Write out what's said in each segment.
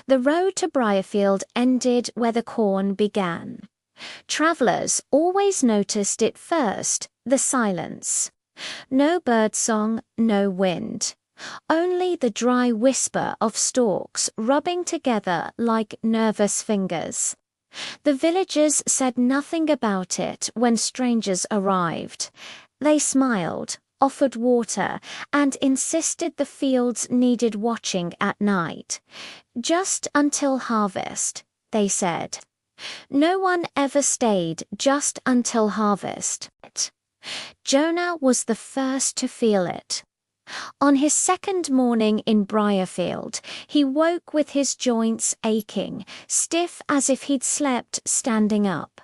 The road to Briarfield ended where the corn began. Travellers always noticed it first, the silence. No birdsong, no wind. Only the dry whisper of stalks rubbing together like nervous fingers. The villagers said nothing about it when strangers arrived. They smiled, offered water, and insisted the fields needed watching at night. Just until harvest, they said. No one ever stayed just until harvest. Jonah was the first to feel it. On his second morning in Briarfield, he woke with his joints aching, stiff as if he'd slept standing up.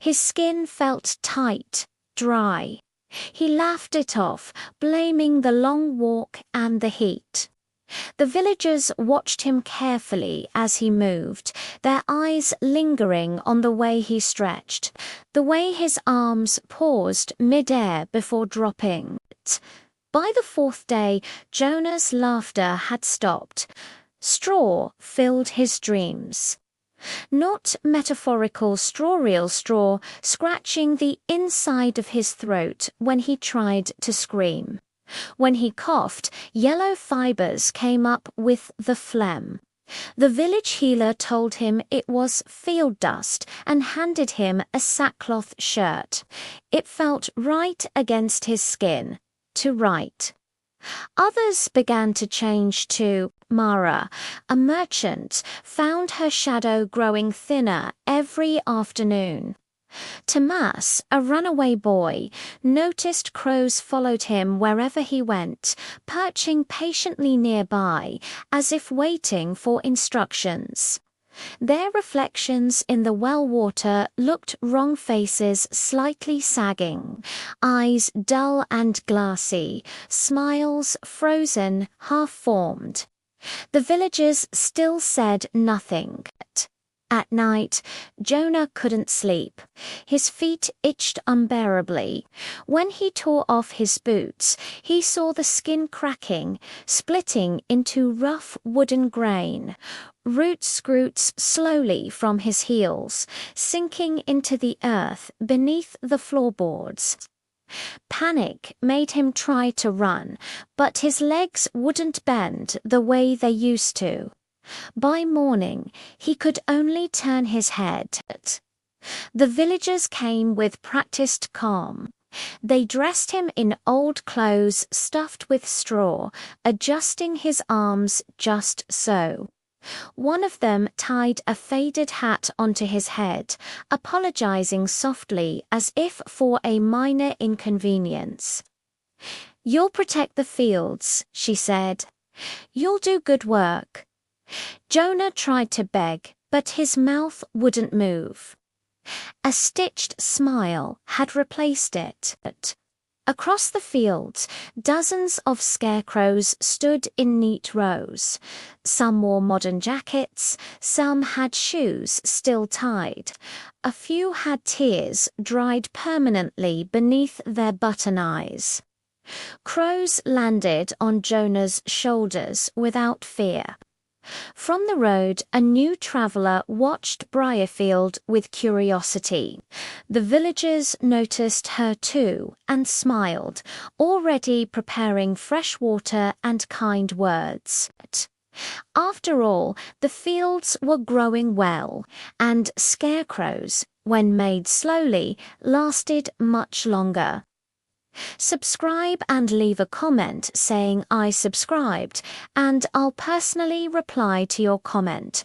His skin felt tight, dry. He laughed it off, blaming the long walk and the heat. The villagers watched him carefully as he moved, their eyes lingering on the way he stretched, the way his arms paused mid-air before dropping. By the fourth day, Jonah's laughter had stopped. Straw filled his dreams. Not metaphorical real straw scratching the inside of his throat when he tried to scream. When he coughed, yellow fibers came up with the phlegm. The village healer told him it was field dust and handed him a sackcloth shirt. It felt right against his skin, to write. Others began to change too. Mara, a merchant, found her shadow growing thinner every afternoon. Tomas, a runaway boy, noticed crows followed him wherever he went, perching patiently nearby, as if waiting for instructions. Their reflections in the well water looked wrong, faces slightly sagging, eyes dull and glassy, smiles frozen, half-formed. The villagers still said nothing. At night, Jonah couldn't sleep. His feet itched unbearably. When he tore off his boots, he saw the skin cracking, splitting into rough wooden grain. Roots scroots slowly from his heels, sinking into the earth beneath the floorboards. Panic made him try to run, but his legs wouldn't bend the way they used to. By morning, he could only turn his head. The villagers came with practiced calm. They dressed him in old clothes stuffed with straw, adjusting his arms just so. One of them tied a faded hat onto his head, apologizing softly as if for a minor inconvenience. "You'll protect the fields," she said. "You'll do good work." Jonah tried to beg, but his mouth wouldn't move. A stitched smile had replaced it. Across the fields, dozens of scarecrows stood in neat rows. Some wore modern jackets, some had shoes still tied. A few had tears dried permanently beneath their button eyes. Crows landed on Jonah's shoulders without fear. From the road, a new traveller watched Briarfield with curiosity. The villagers noticed her too and smiled, already preparing fresh water and kind words. After all, the fields were growing well, and scarecrows, when made slowly, lasted much longer. Subscribe and leave a comment saying I subscribed, and I'll personally reply to your comment.